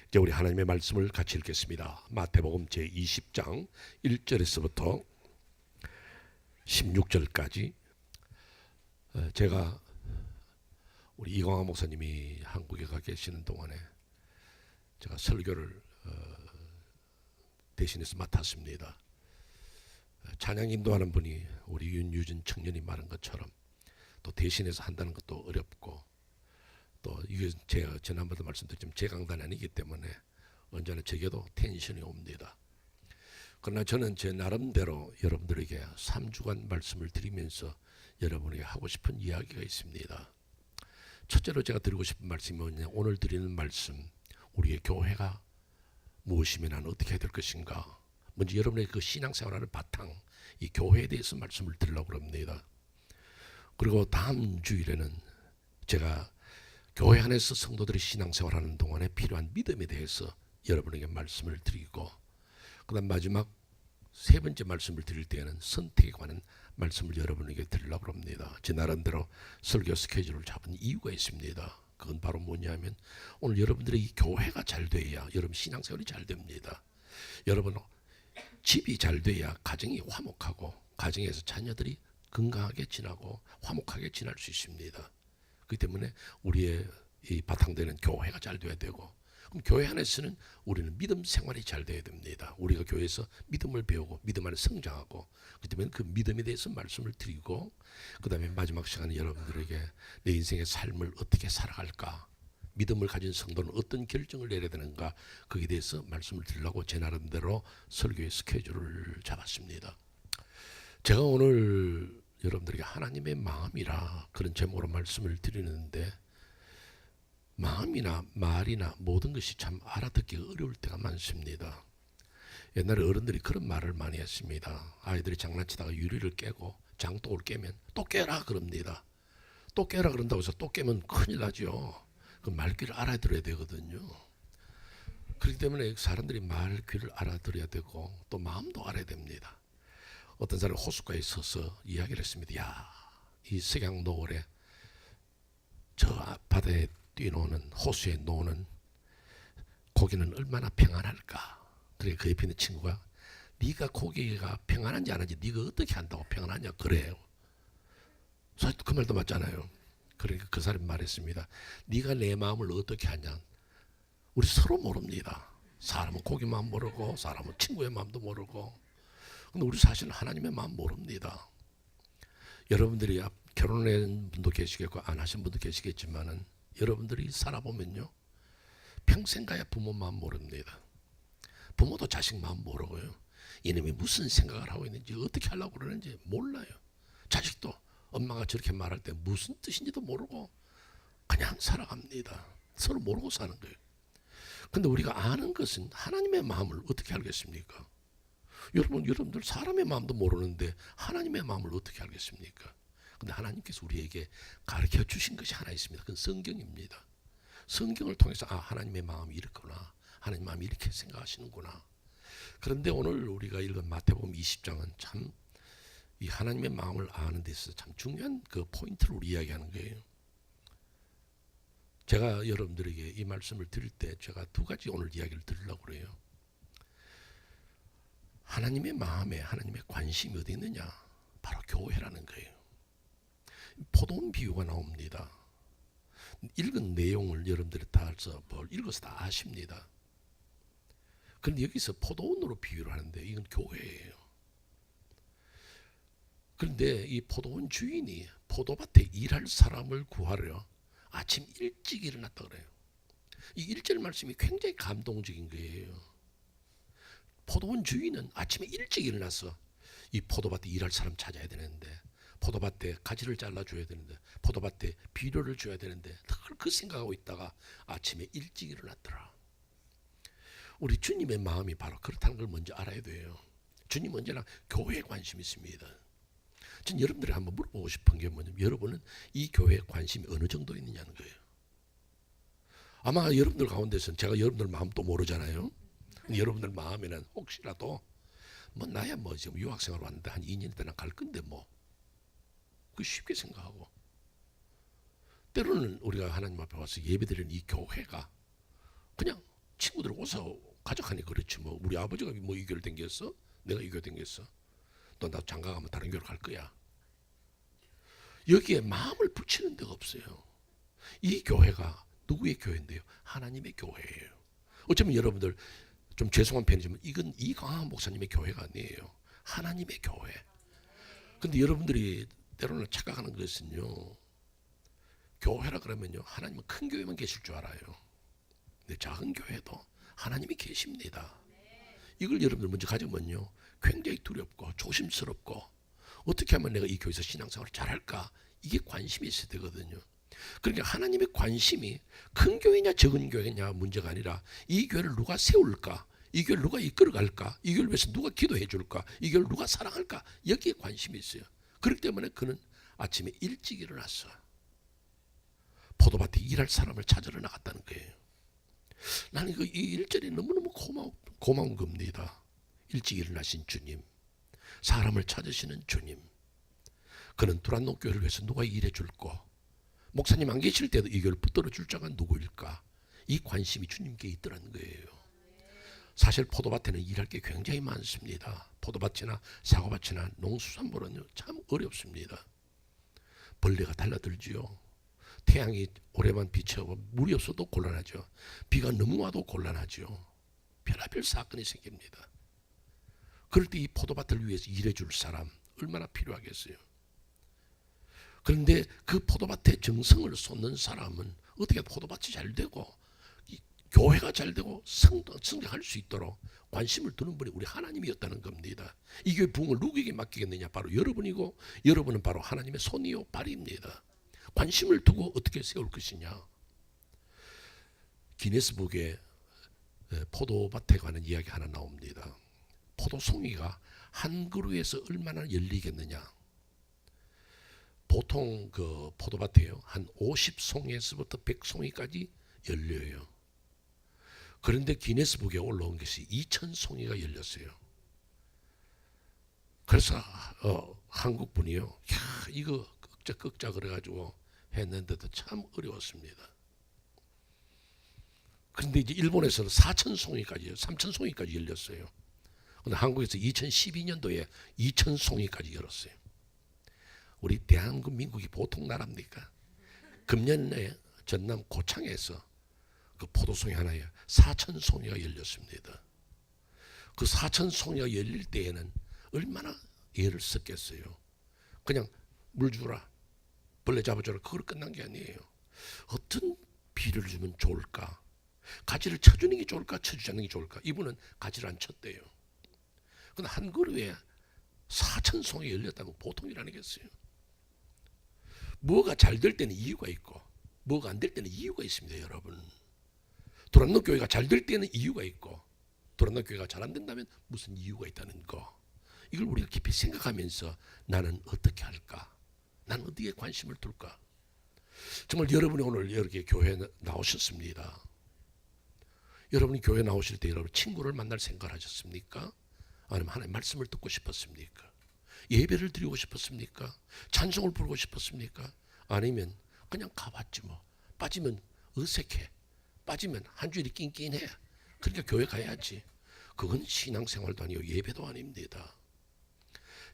이제 우리 하나님의 말씀을 같이 읽겠습니다. 마태복음 제20장 1절에서부터 16절까지. 제가 우리 이광화 목사님이 한국에 가 계시는 동안에 제가 설교를 대신해서 맡았습니다. 찬양 인도하는 분이 우리 윤유진 청년이 말한 것처럼 또 대신해서 한다는 것도 어렵고, 또 이게 제가 지난번에 말씀드렸지만 제 강단이 아니기 때문에 언제나 제게도 텐션이 옵니다. 그러나 저는 제 나름대로 여러분들에게 3주간 말씀을 드리면서 여러분에게 하고 싶은 이야기가 있습니다. 첫째로 제가 드리고 싶은 말씀이 뭐냐, 오늘 드리는 말씀, 우리의 교회가 무엇이면 나는 어떻게 해야 될 것인가. 먼저 여러분의 그 신앙생활의 바탕, 이 교회에 대해서 말씀을 드리려고 합니다. 그리고 다음 주일에는 제가 교회 안에서 성도들이 신앙생활하는 동안에 필요한 믿음에 대해서 여러분에게 말씀을 드리고, 그 다음 마지막 세 번째 말씀을 드릴 때에는 선택에 관한 말씀을 여러분에게 드리려고 합니다. 제 나름대로 설교 스케줄을 잡은 이유가 있습니다. 그건 바로 뭐냐면, 오늘 여러분들의 이 교회가 잘 돼야 여러분 신앙생활이 잘 됩니다. 여러분 집이 잘 돼야 가정이 화목하고, 가정에서 자녀들이 건강하게 지나고 화목하게 지날 수 있습니다. 그렇기 때문에 우리의 이 바탕되는 교회가 잘 돼야 되고, 그럼 교회 안에서는 우리는 믿음 생활이 잘 돼야 됩니다. 우리가 교회에서 믿음을 배우고 믿음 안에 성장하고, 그렇기 때문에 그 믿음에 대해서 말씀을 드리고, 그 다음에 마지막 시간에 여러분들에게 내 인생의 삶을 어떻게 살아갈까, 믿음을 가진 성도는 어떤 결정을 내려야 되는가, 거기에 대해서 말씀을 드리려고 제 나름대로 설교의 스케줄을 잡았습니다. 제가 오늘 여러분들에게 하나님의 마음이라 그런 제목으로 말씀을 드리는데, 마음이나 말이나 모든 것이 참 알아듣기 어려울 때가 많습니다. 옛날에 어른들이 그런 말을 많이 했습니다. 아이들이 장난치다가 유리를 깨고 장독을 깨면 또 깨라 그럽니다. 또 깨라 그런다고 해서 또 깨면 큰일 나죠. 그 말귀를 알아들어야 되거든요. 그렇기 때문에 사람들이 말귀를 알아들어야 되고 또 마음도 알아야 됩니다. 어떤 사람이 호숫가에 서서 이야기를 했습니다. 야, 이 석양 노을에 저 바다에 뛰노는, 호수에 노는 고기는 얼마나 평안할까. 그래 그 옆에 있는 친구가, 네가 고기가 평안한지 안 한지 네가 어떻게 한다고 평안하냐 그래요. 그 말도 맞잖아요. 그러니까 그 사람이 말했습니다. 네가 내 마음을 어떻게 하냐. 우리 서로 모릅니다. 사람은 고기 마음 모르고, 사람은 친구의 마음도 모르고. 근데 우리 사실은 하나님의 마음 모릅니다. 여러분들이 결혼한 분도 계시겠고 안 하신 분도 계시겠지만은, 여러분들이 살아보면요, 평생 가야 부모 마음 모릅니다. 부모도 자식 마음 모르고요, 이놈이 무슨 생각을 하고 있는지 어떻게 하려고 그러는지 몰라요. 자식도 엄마가 저렇게 말할 때 무슨 뜻인지도 모르고 그냥 살아갑니다. 서로 모르고 사는 거예요. 근데 우리가 아는 것은 하나님의 마음을 어떻게 알겠습니까? 여러분들 사람의 마음도 모르는데 하나님의 마음을 어떻게 알겠습니까? 근데 하나님께서 우리에게 가르쳐 주신 것이 하나 있습니다. 그건 성경입니다. 성경을 통해서 하나님의 마음이 이렇구나, 하나님 마음이 이렇게 생각하시는구나. 그런데 오늘 우리가 읽은 마태복음 20장은 참 이 하나님의 마음을 아는 데 있어서 참 중요한 그 포인트를 우리 이야기하는 거예요. 제가 여러분들에게 이 말씀을 드릴 때 제가 두 가지 오늘 이야기를 드리려고 그래요. 하나님의 마음에 하나님의 관심이 어디 있느냐, 바로 교회라는 거예요. 포도원 비유가 나옵니다. 읽은 내용을 여러분들이 다 읽어서 다 아십니다. 그런데 여기서 포도원으로 비유를 하는데 이건 교회예요. 그런데 이 포도원 주인이 포도밭에 일할 사람을 구하려 아침 일찍 일어났다 그래요. 이 1절 말씀이 굉장히 감동적인 거예요. 포도원 주인은 아침에 일찍 일어나서 이 포도밭에 일할 사람 찾아야 되는데, 포도밭에 가지를 잘라줘야 되는데, 포도밭에 비료를 줘야 되는데, 늘 그 생각하고 있다가 아침에 일찍 일어났더라. 우리 주님의 마음이 바로 그렇다는 걸 먼저 알아야 돼요. 주님은 언제나 교회에 관심이 있습니다. 전 여러분들이 한번 물어보고 싶은 게 뭐냐면, 여러분은 이 교회에 관심이 어느 정도 있느냐는 거예요. 아마 여러분들 가운데서는 제가 여러분들 마음도 모르잖아요. 여러분들 마음에는 혹시라도 나야 지금 유학생활 왔는데 한 2년 있다 갈 건데 그 쉽게 생각하고, 때로는 우리가 하나님 앞에 와서 예배드리는 이 교회가 그냥 친구들 와서 가족하니 그렇지 뭐. 우리 아버지가 뭐 이 교회를 댕겼어? 내가 이 교회 댕겼어? 너 나 장가 가면 다른 교회로 갈 거야. 여기에 마음을 붙이는 데가 없어요. 이 교회가 누구의 교회인데요? 하나님의 교회예요. 어쩌면 여러분들 좀 죄송한 편이지만 이건 이강한 목사님의 교회가 아니에요. 하나님의 교회. 근데 여러분들이 때로는 착각하는 것은요, 교회라 그러면요, 하나님은 큰 교회만 계실 줄 알아요. 근데 작은 교회도 하나님이 계십니다. 이걸 여러분들 먼저 가지면요, 굉장히 두렵고 조심스럽고 어떻게 하면 내가 이 교회에서 신앙생활을 잘할까, 이게 관심이 있어야 되거든요. 그러니까 하나님의 관심이 큰 교회냐 적은 교회냐 문제가 아니라 이 교회를 누가 세울까, 이 교회를 누가 이끌어갈까, 이 교회를 위해서 누가 기도해 줄까, 이 교회를 누가 사랑할까, 여기에 관심이 있어요. 그렇기 때문에 그는 아침에 일찍 일어났어. 포도밭에 일할 사람을 찾으러 나갔다는 거예요. 나는 이 일절이 너무너무 고마운 겁니다. 일찍 일어나신 주님, 사람을 찾으시는 주님. 그는 두란노 교회를 위해서 누가 일해 줄고, 목사님 안 계실 때도 이 교회를 붙들어 줄 자가 누구일까, 이 관심이 주님께 있더라는 거예요. 사실 포도밭에는 일할 게 굉장히 많습니다. 포도밭이나 사과밭이나 농수산물은 참 어렵습니다. 벌레가 달라들지요. 태양이 오래만 비춰고 물이 없어도 곤란하죠. 비가 너무 와도 곤란하죠. 별의별 사건이 생깁니다. 그럴 때 이 포도밭을 위해서 일해줄 사람 얼마나 필요하겠어요. 그런데 그 포도밭에 정성을 쏟는 사람은 어떻게 포도밭이 잘 되고 교회가 잘 되고 성장할 수 있도록 관심을 두는 분이 우리 하나님이었다는 겁니다. 이 교회 부흥을 누구에게 맡기겠느냐? 바로 여러분이고, 여러분은 바로 하나님의 손이요 발입니다. 관심을 두고 어떻게 세울 것이냐. 기네스북에 포도밭에 관한 이야기 하나 나옵니다. 포도송이가 한 그루에서 얼마나 열리겠느냐. 보통 그 포도밭에요, 한 50송에서부터 100송이까지 열려요. 그런데 기네스북에 올라온 것이 2000송이가 열렸어요. 그래서 한국 분이요, 야, 이거 꺾자 그래가지고 했는데도 참 어려웠습니다. 그런데 이제 일본에서는 4000송이까지, 3000송이까지 열렸어요. 근데 한국에서 2012년도에 2000송이까지 열었어요. 우리 대한민국이 보통 나라입니까? 금년에 전남 고창에서 그 포도송이 하나에 4000송이가 열렸습니다. 그 4000송이가 열릴 때에는 얼마나 애를 썼겠어요. 그냥 물 주라, 벌레 잡아주라, 그걸 끝난 게 아니에요. 어떤 비를 주면 좋을까? 가지를 쳐주는 게 좋을까? 쳐주지 않는 게 좋을까? 이분은 가지를 안 쳤대요. 근데 한 그루에 4000송이 열렸다고 보통 일 아니겠어요? 뭐가 잘 될 때는 이유가 있고 뭐가 안 될 때는 이유가 있습니다. 여러분, 두란노 교회가 잘 될 때는 이유가 있고 두란노 교회가 잘 안 된다면 무슨 이유가 있다는 거, 이걸 우리가 깊이 생각하면서 나는 어떻게 할까, 난 어디에 관심을 둘까. 정말 여러분이 오늘 이렇게 교회에 나오셨습니다. 여러분이 교회 나오실 때 여러분 친구를 만날 생각을 하셨습니까? 아니면 하나님의 말씀을 듣고 싶었습니까? 예배를 드리고 싶었습니까? 찬송을 부르고 싶었습니까? 아니면 그냥 가봤지 뭐. 빠지면 어색해. 빠지면 한 주일이 낑낑해. 그러니까 교회 가야지. 그건 신앙생활도 아니고 예배도 아닙니다.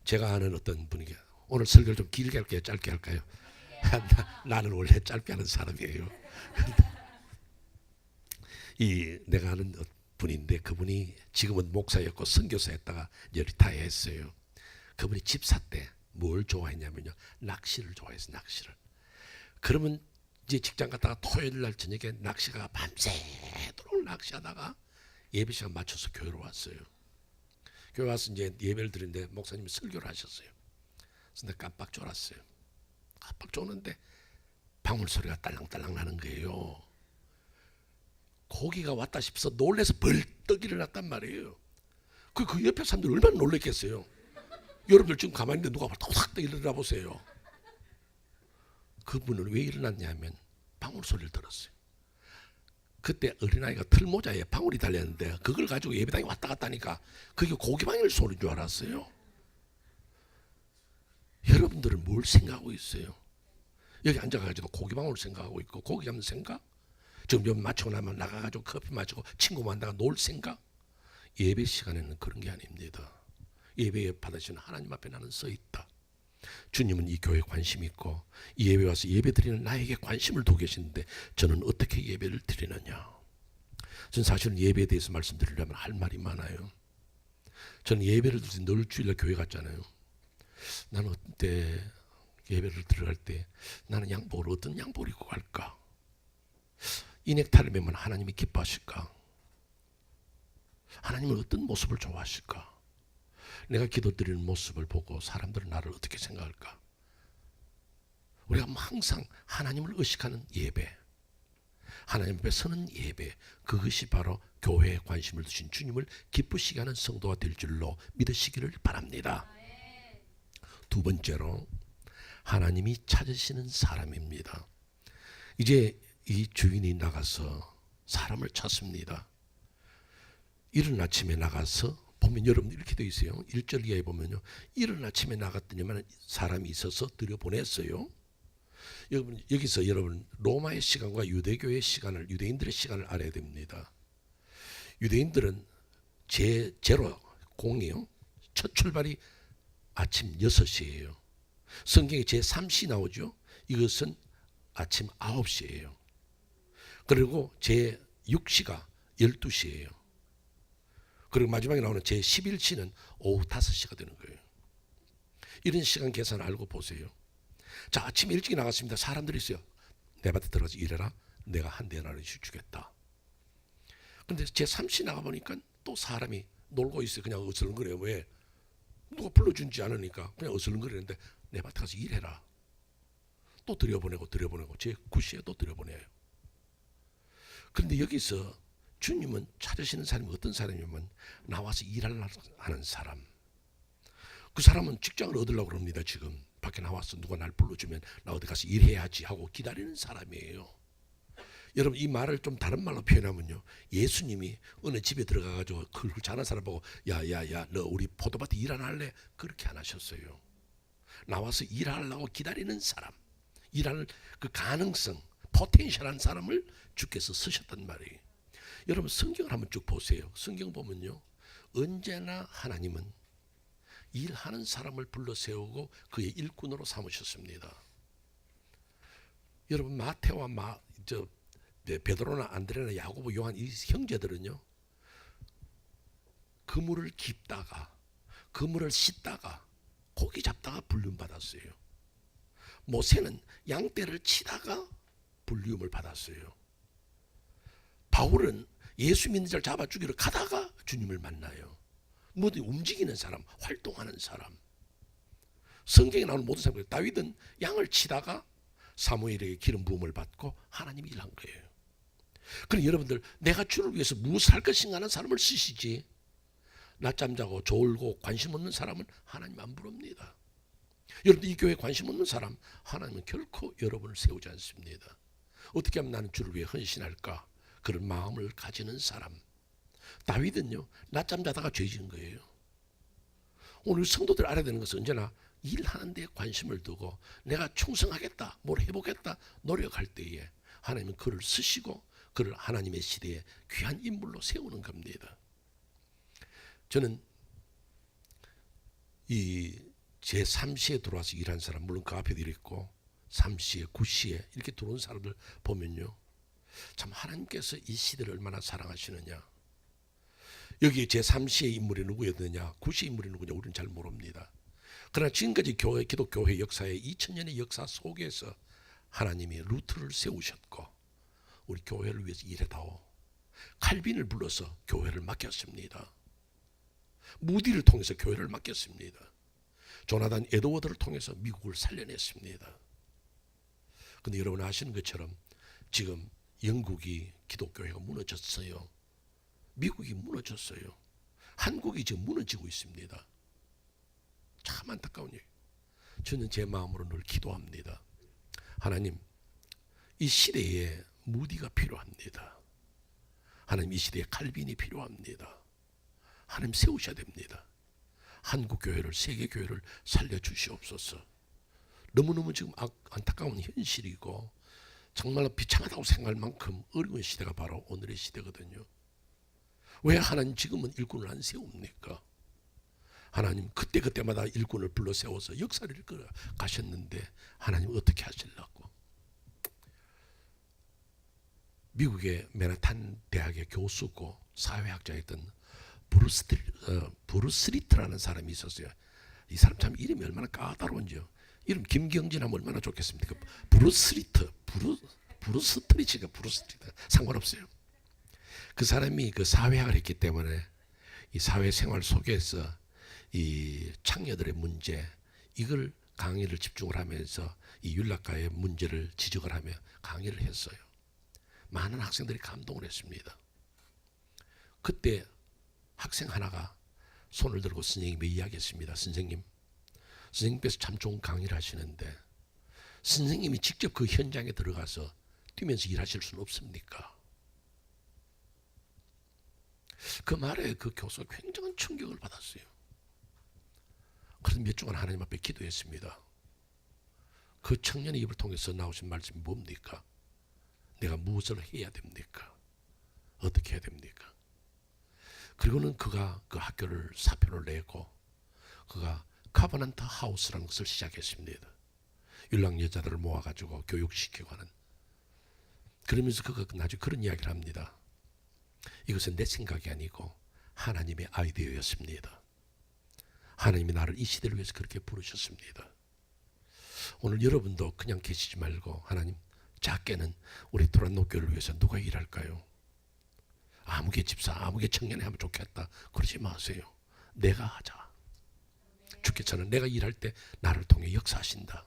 제가 아는 어떤 분에게, 오늘 설교를 좀 길게 할게요, 짧게 할까요? 나는 원래 짧게 하는 사람이에요. 내가 아는 분인데 그분이 지금은 목사였고 선교사였다가 이제 리타이어했어요. 그분이 집사 때 뭘 좋아했냐면요, 낚시를 좋아했어요. 낚시를. 그러면 이제 직장 갔다가 토요일 날 저녁에 낚시가 밤새도록 낚시하다가 예배 시간 맞춰서 교회로 왔어요. 교회 와서 이제 예배를 드리는데 목사님이 설교를 하셨어요. 그래서 내가 깜빡 졸았어요. 깜빡 졸는데 방울 소리가 딸랑딸랑 나는 거예요. 고기가 왔다 싶어서 놀래서 벌떡 일어났단 말이에요. 그 옆에 사람들 얼마나 놀랬겠어요. 여러분들 지금 가만히 있는데 누가 탁 일어나 보세요. 그분은 왜 일어났냐면 방울 소리를 들었어요. 그때 어린아이가 털모자에 방울이 달렸는데 그걸 가지고 예배당에 왔다 갔다 하니까 그게 고기방울 소리인 줄 알았어요. 여러분들은 뭘 생각하고 있어요? 여기 앉아가지고 고기방울 생각하고 있고 고기 잡는 생각? 지금 좀 마치고 나면 나가가지고 커피 마시고 친구 만나가 놀 생각? 예배 시간에는 그런 게 아닙니다. 예배에 받으시는 하나님 앞에 나는 서 있다. 주님은 이 교회에 관심이 있고 이 예배 와서 예배 드리는 나에게 관심을 두고 계시는데 저는 어떻게 예배를 드리느냐. 저는 사실은 예배에 대해서 말씀드리려면 할 말이 많아요. 저는 예배를 드릴 때 늘 주일날 교회 갔잖아요. 나는 어떤 때 예배를 들어갈 때 나는 양복을 어떤 양복을 입고 갈까? 이 넥타이를 매면 하나님이 기뻐하실까? 하나님은 어떤 모습을 좋아하실까? 내가 기도드리는 모습을 보고 사람들은 나를 어떻게 생각할까? 우리가 항상 하나님을 의식하는 예배, 하나님 앞에 서는 예배, 그것이 바로 교회에 관심을 두신 주님을 기쁘시게 하는 성도가 될 줄로 믿으시기를 바랍니다. 두 번째로 하나님이 찾으시는 사람입니다. 이제 이 주인이 나가서 사람을 찾습니다. 이른 아침에 나가서 보면 여러분 이렇게 되어 있어요. 1절 이하에 보면요. 이른 아침에 나갔더니만 사람이 있어서 들여보냈어요. 여기서 여러분 로마의 시간과 유대교의 시간을, 유대인들의 시간을 알아야 됩니다. 유대인들은 제로 공이요. 첫 출발이 아침 6시예요. 성경에 제3시 나오죠. 이것은 아침 9시예요. 그리고 제6시가 12시예요. 그리고 마지막에 나오는 제11시는 오후 5시가 되는 거예요. 이런 시간 계산을 알고 보세요. 자, 아침 일찍 나갔습니다. 사람들이 있어요. 내 밭에 들어가서 일해라. 내가 한 데나리씩 주겠다. 그런데 제3시 나가보니까 또 사람이 놀고 있어요. 그냥 어슬렁거려요. 왜? 누가 불러준지 않으니까 그냥 어슬렁거리는데 내 밭에 가서 일해라. 또 들여보내고 제9시에 또 들여보내요. 그런데 여기서 주님은 찾으시는 사람이 어떤 사람이냐면 나와서 일하려고 하는 사람. 그 사람은 직장을 얻으려고 그럽니다. 지금 밖에 나와서 누가 날 불러주면 나 어디 가서 일해야지 하고 기다리는 사람이에요. 여러분 이 말을 좀 다른 말로 표현하면요. 예수님이 어느 집에 들어가가지고 그걸 잘하는 사람 보고 야야야 너 우리 포도밭에 일 안 할래? 그렇게 안 하셨어요. 나와서 일하려고 기다리는 사람. 일할 그 가능성, 포텐셜한 사람을 주께서 쓰셨단 말이에요. 여러분 성경을 한번 쭉 보세요. 성경 보면요. 언제나 하나님은 일하는 사람을 불러 세우고 그의 일꾼으로 삼으셨습니다. 여러분 마태와 베드로나 안드레나 야고보 요한 이 형제들은요. 그물을 깁다가 그물을 씻다가 고기 잡다가 불륜 받았어요. 모세는 양떼를 치다가 불륜을 받았어요. 바울은 예수 믿는 자를 잡아 죽이러 가다가 주님을 만나요. 모두 움직이는 사람, 활동하는 사람. 성경에 나오는 모든 사람들, 다윗은 양을 치다가 사무엘에게 기름 부음을 받고 하나님이 일한 거예요. 그럼 여러분들 내가 주를 위해서 무엇을 할 것인가 하는 사람을 쓰시지 낮잠 자고 졸고 관심 없는 사람은 하나님 안 부릅니다. 여러분들 이 교회에 관심 없는 사람 하나님은 결코 여러분을 세우지 않습니다. 어떻게 하면 나는 주를 위해 헌신할까? 그런 마음을 가지는 사람. 다윗은요 낮잠 자다가 죄 지은 거예요. 오늘 성도들 알아야 되는 것은 언제나 일하는 데 관심을 두고 내가 충성하겠다, 뭘 해보겠다 노력할 때에 하나님은 그를 쓰시고 그를 하나님의 시대에 귀한 인물로 세우는 겁니다. 저는 이 제3시에 들어와서 일한 사람, 물론 그 앞에도 있고 3시에 9시에 이렇게 들어온 사람들 보면요 참 하나님께서 이 시대를 얼마나 사랑하시느냐. 여기 제3시의 인물이 누구였느냐 9시의 인물이 누구냐 우리는 잘 모릅니다. 그러나 지금까지 기독교회 역사의 2000년의 역사 속에서 하나님이 루트를 세우셨고 우리 교회를 위해서 일해다오. 칼빈을 불러서 교회를 맡겼습니다. 무디를 통해서 교회를 맡겼습니다. 조나단 에드워드를 통해서 미국을 살려냈습니다. 그런데 여러분 아시는 것처럼 지금 영국이 기독교회가 무너졌어요. 미국이 무너졌어요. 한국이 지금 무너지고 있습니다. 참 안타까운 일. 저는 제 마음으로 늘 기도합니다. 하나님, 이 시대에 무디가 필요합니다. 하나님, 이 시대에 칼빈이 필요합니다. 하나님 세우셔야 됩니다. 한국 교회를, 세계 교회를 살려주시옵소서. 너무너무 지금 안타까운 현실이고 정말로 비참하다고 생각할 만큼 어려운 시대가 바로 오늘의 시대거든요. 왜 하나님 지금은 일꾼을 안 세웁니까? 하나님 그때그때마다 일꾼을 불러 세워서 역사를 이끌어 가셨는데 하나님 어떻게 하시려고? 미국의 맨하탄 대학의 교수고 사회학자였던 브루스 리트라는 사람이 있었어요. 이 사람 참 이름이 얼마나 까다로운지요. 이름 김경진 하면 얼마나 좋겠습니까? 브루스 리트, 브루스트리치가 브루스트리트 상관없어요. 그 사람이 그 사회학을 했기 때문에 이 사회생활 속에서 이 창녀들의 문제 이걸 강의를 집중을 하면서 이 윤락가의 문제를 지적을 하며 강의를 했어요. 많은 학생들이 감동을 했습니다. 그때 학생 하나가 손을 들고 선생님께 이야기했습니다. 선생님께서 참 좋은 강의를 하시는데 선생님이 직접 그 현장에 들어가서 뛰면서 일하실 수는 없습니까? 그 말에 그 교수가 굉장한 충격을 받았어요. 그래서 몇 주간 하나님 앞에 기도했습니다. 그 청년의 입을 통해서 나오신 말씀이 뭡니까? 내가 무엇을 해야 됩니까? 어떻게 해야 됩니까? 그리고는 그가 그 학교를 사표를 내고 그가 카버넌트 하우스라는 것을 시작했습니다. 율락 여자들을 모아가지고 교육시키고 하는. 그러면서 그가 나중에 그런 이야기를 합니다. 이것은 내 생각이 아니고 하나님의 아이디어였습니다. 하나님이 나를 이 시대를 위해서 그렇게 부르셨습니다. 오늘 여러분도 그냥 계시지 말고 하나님 작게는 우리 도란노교를 위해서 누가 일할까요? 아무개 집사, 아무개 청년이 하면 좋겠다. 그러지 마세요. 내가 하자. 주께서는 내가 일할 때 나를 통해 역사하신다.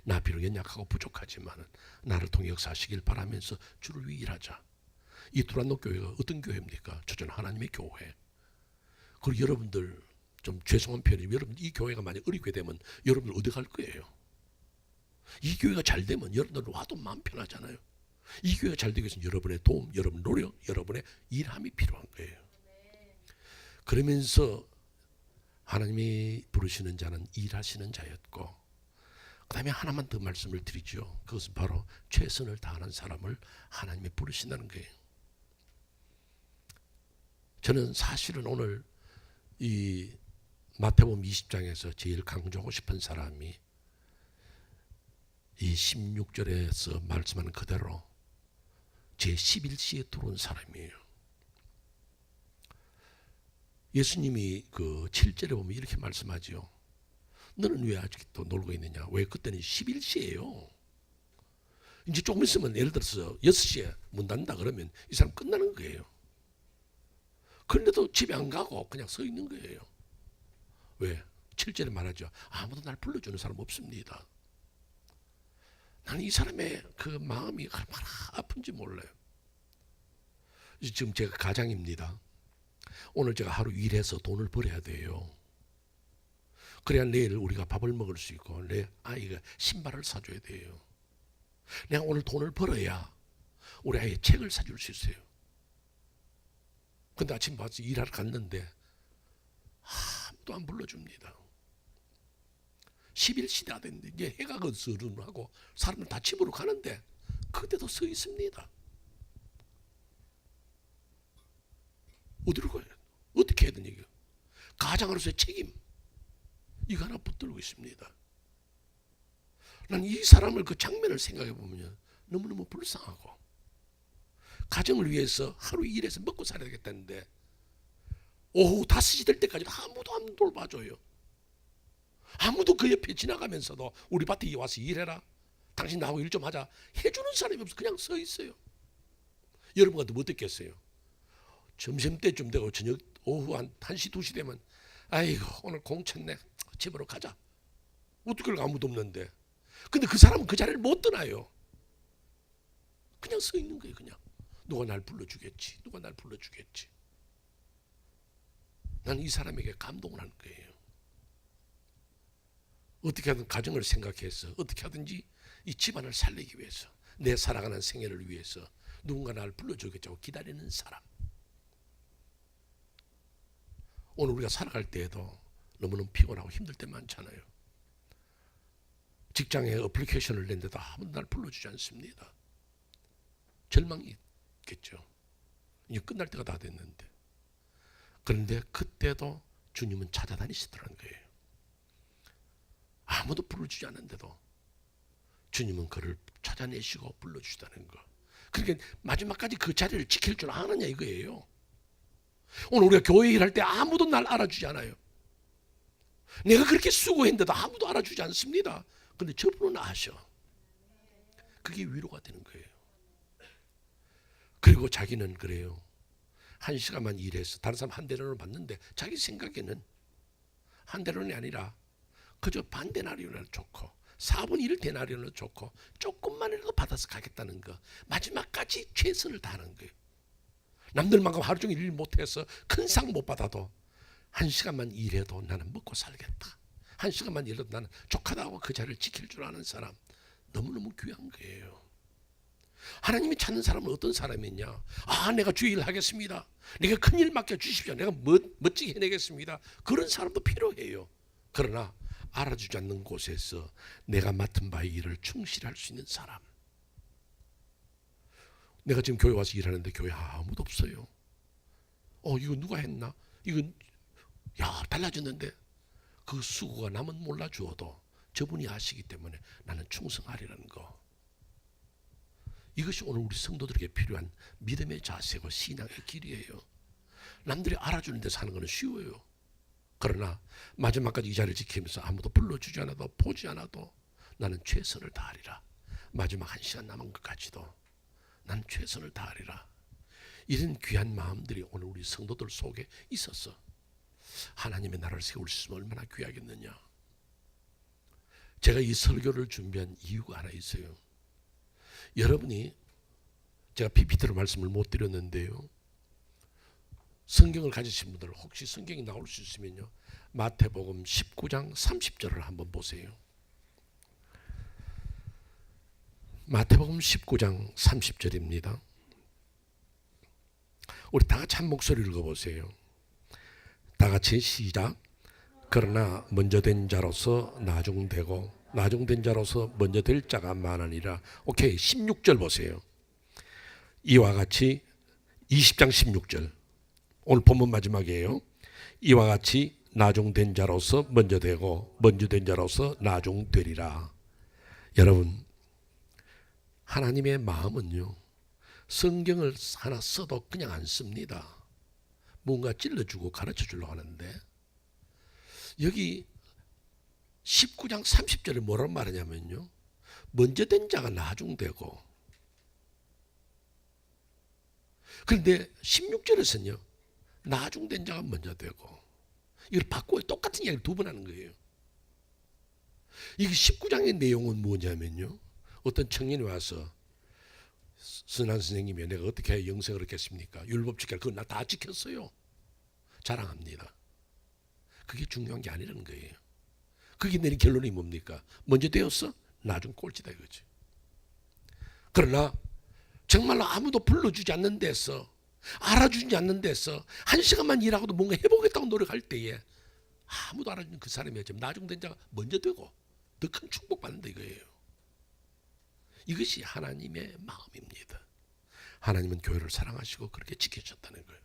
나 비록 연약하고 부족하지만 나를 통해 역사하시길 바라면서 주를 위해 일하자. 이 도란노교회가 어떤 교회입니까? 저는 하나님의 교회. 그리고 여러분들 좀 죄송한 표현이면 여러분 이 교회가 만약 어렵게 되면 여러분들 어디 갈 거예요? 이 교회가 잘 되면 여러분들 와도 마음 편하잖아요. 이 교회가 잘 되기 위해서는 여러분의 도움, 여러분 노력, 여러분의 일함이 필요한 거예요. 그러면서 하나님이 부르시는 자는 일하시는 자였고 그 다음에 하나만 더 말씀을 드리죠. 그것은 바로 최선을 다하는 사람을 하나님이 부르신다는 거예요. 저는 사실은 오늘 이 마태복음 20장에서 제일 강조하고 싶은 사람이 이 16절에서 말씀하는 그대로 제 11시에 들어온 사람이에요. 예수님이 그 7절에 보면 이렇게 말씀하죠. 너는 왜 아직도 놀고 있느냐? 왜 그때는 11시예요. 이제 조금 있으면 예를 들어서 6시에 문 닫는다 그러면 이 사람 끝나는 거예요. 그런데도 집에 안 가고 그냥 서 있는 거예요. 왜? 7절에 말하죠. 아무도 날 불러주는 사람 없습니다. 나는 이 사람의 그 마음이 얼마나 아픈지 몰라요. 지금 제가 가장입니다. 오늘 제가 하루 일해서 돈을 벌어야 돼요. 그래야 내일 우리가 밥을 먹을 수 있고 내 아이가 신발을 사줘야 돼요. 내가 오늘 돈을 벌어야 우리 아이 책을 사줄 수 있어요. 근데 아침 봐서 일하러 갔는데 아무도 안 불러줍니다. 11시다 됐는데 이제 해가 거스름하고 사람들 다 집으로 가는데 그때도 서 있습니다. 어디로 가요? 어떻게 해야 되냐? 가장으로서의 책임 이거 하나 붙들고 있습니다. 난 이 사람을 그 장면을 생각해 보면 너무너무 불쌍하고 가정을 위해서 하루 일해서 먹고 살아야 되겠다는데 오후 5시 될 때까지 아무도 안 돌봐줘요. 아무도 그 옆에 지나가면서도 우리 밭에 와서 일해라. 당신 나하고 일 좀 하자. 해주는 사람이 없어. 그냥 서 있어요. 여러분 같으면 뭐 어떻겠어요? 점심때쯤 되고 저녁 오후 한 1시 2시 되면 아이고 오늘 공쳤네. 집으로 가자. 어떻게 아무도 없는데. 근데 그 사람은 그 자리를 못 떠나요. 그냥 서 있는 거예요. 그냥. 누가 날 불러주겠지. 누가 날 불러주겠지. 나는 이 사람에게 감동을 하는 거예요. 어떻게 하든 가정을 생각해서 어떻게 하든지 이 집안을 살리기 위해서 내 살아가는 생애를 위해서 누군가 나를 불러주겠다고 기다리는 사람. 오늘 우리가 살아갈 때에도 너무너무 피곤하고 힘들 때 많잖아요. 직장에 어플리케이션을 냈는데도 아무도 날 불러주지 않습니다. 절망이 있겠죠. 이제 끝날 때가 다 됐는데. 그런데 그때도 주님은 찾아다니시더라는 거예요. 아무도 불러주지 않는데도 주님은 그를 찾아내시고 불러주시다는 거. 그러니까 마지막까지 그 자리를 지킬 줄 아느냐 이거예요. 오늘 우리가 교회 일할 때 아무도 날 알아주지 않아요. 내가 그렇게 수고했는데도 아무도 알아주지 않습니다. 그런데 저분은 아셔. 그게 위로가 되는 거예요. 그리고 자기는 그래요. 1시간만 일해서 다른 사람 한 데나리온을 받는데 자기 생각에는 한 데나리온이 아니라 그저 반 데나리온이라도 좋고 4분의 1 데나리온은 좋고 조금만이라도 받아서 가겠다는 거. 마지막까지 최선을 다하는 거예요. 남들만큼 하루 종일 일 못해서 큰 상 못 받아도 1시간만 일해도 나는 먹고 살겠다. 1시간만 일해도 나는 족하다고 그 자리를 지킬 줄 아는 사람. 너무너무 귀한 거예요. 하나님이 찾는 사람은 어떤 사람이냐? 아, 내가 주의 일 하겠습니다. 내가 큰 일 맡겨주십시오. 내가 멋지게 해내겠습니다. 그런 사람도 필요해요. 그러나 알아주지 않는 곳에서 내가 맡은 바의 일을 충실히 할 수 있는 사람. 내가 지금 교회 와서 일하는데 교회 아무도 없어요. 이거 누가 했나? 이거 달라졌는데 그 수고가 남은 몰라주어도 저분이 아시기 때문에 나는 충성하리라는 거. 이것이 오늘 우리 성도들에게 필요한 믿음의 자세고 신앙의 길이에요. 남들이 알아주는 데 사는 것은 쉬워요. 그러나 마지막까지 이 자리를 지키면서 아무도 불러주지 않아도 보지 않아도 나는 최선을 다하리라. 마지막 1시간 남은 것까지도 난 최선을 다하리라. 이런 귀한 마음들이 오늘 우리 성도들 속에 있었어. 하나님의 나라를 세울 수 있으면 얼마나 귀하겠느냐. 제가 이 설교를 준비한 이유가 하나 있어요. 여러분이 제가 PPT로 말씀을 못 드렸는데요. 성경을 가지신 분들 혹시 성경이 나올 수 있으면요. 마태복음 19장 30절을 한번 보세요. 마태복음 19장 30절입니다. 우리 다 같이 한 목소리 읽어보세요. 다 같이 시작. 그러나 먼저 된 자로서 나중되고 나중된 자로서 먼저 될 자가 많으니라. 오케이. 16절 보세요. 이와 같이 20장 16절 오늘 본문 마지막이에요. 이와 같이 나중된 자로서 먼저 되고 먼저 된 자로서 나중되리라. 여러분, 하나님의 마음은요, 성경을 하나 써도 그냥 안 씁니다. 뭔가 찔러주고 가르쳐 주려고 하는데, 여기 19장 30절에 뭐라고 말하냐면요, 먼저 된 자가 나중되고, 그런데 16절에서는요, 나중된 자가 먼저 되고, 이걸 바꾸어 똑같은 이야기를 두 번 하는 거예요. 이게 19장의 내용은 뭐냐면요, 어떤 청년이 와서 선한 선생님이 내가 어떻게 영생을 얻겠습니까? 율법 지켜 그건 나 다 지켰어요. 자랑합니다. 그게 중요한 게 아니라는 거예요. 그게 내린 결론이 뭡니까? 먼저 되었어? 나중 꼴찌다 이거지. 그러나 정말로 아무도 불러주지 않는 데서, 알아주지 않는 데서 1시간만 일하고도 뭔가 해보겠다고 노력할 때에 아무도 알아주는 그 사람이 지금 나중된 자가 먼저 되고 더 큰 축복받는다 이거예요. 이것이 하나님의 마음입니다. 하나님은 교회를 사랑하시고 그렇게 지켜주셨다는 거예요.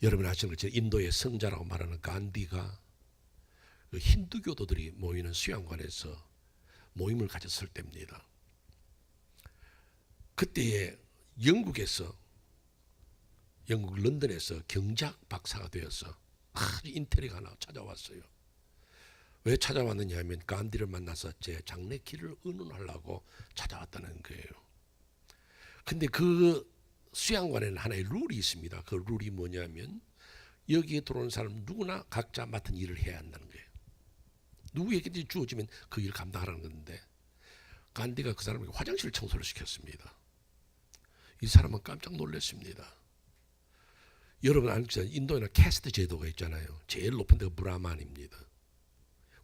여러분 아시는 것처럼 인도의 성자라고 말하는 간디가 그 힌두교도들이 모이는 수양관에서 모임을 가졌을 때입니다. 그때에 영국 런던에서 경제학 박사가 되어서 아주 인텔리가 하나 찾아왔어요. 왜 찾아왔느냐 하면 간디를 만나서 제 장래 길을 의논하려고 찾아왔다는 거예요. 근데 그 수양관에는 하나의 룰이 있습니다. 그 룰이 뭐냐면 여기에 들어오는 사람 누구나 각자 맡은 일을 해야 한다는 거예요. 누구에게 주어지면 그 일을 감당하라는 건데, 간디가 그 사람에게 화장실 청소를 시켰습니다. 이 사람은 깜짝 놀랐습니다. 여러분 알겠지만 인도에는 캐스트 제도가 있잖아요. 제일 높은 데가 브라만입니다.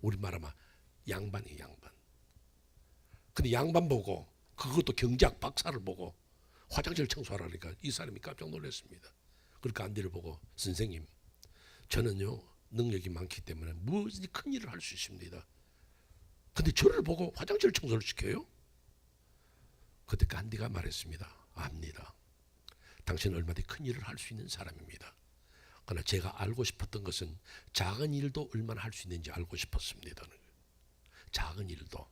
우리 말하면 양반이에요, 양반. 근데 양반 보고, 그것도 경제학 박사를 보고 화장실 청소하라니까 이 사람이 깜짝 놀랐습니다. 그러니까 간디를 보고, 선생님, 저는요 능력이 많기 때문에 무엇이든지 큰 일을 할 수 있습니다. 근데 저를 보고 화장실 청소를 시켜요? 그때 간디가 말했습니다. 압니다. 당신은 얼마든지 큰 일을 할 수 있는 사람입니다. 그러나 제가 알고 싶었던 것은 작은 일도 얼마나 할 수 있는지 알고 싶었습니다. 작은 일도,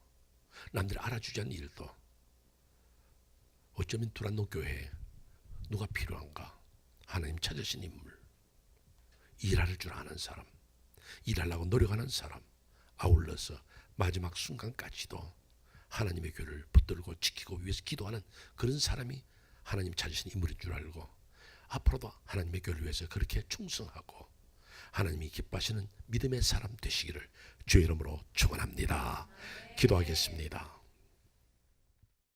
남들이 알아주지 않는 일도. 어쩌면 두란노 교회에 누가 필요한가? 하나님 찾으신 인물, 일할 줄 아는 사람, 일하려고 노력하는 사람, 아울러서 마지막 순간까지도 하나님의 교회를 붙들고 지키고 위해서 기도하는 그런 사람이 하나님 찾으신 인물인 줄 알고 앞으로도 하나님의 교회를 위해서 그렇게 충성하고 하나님이 기뻐하시는 믿음의 사람 되시기를 주의 이름으로 축원합니다. 기도하겠습니다.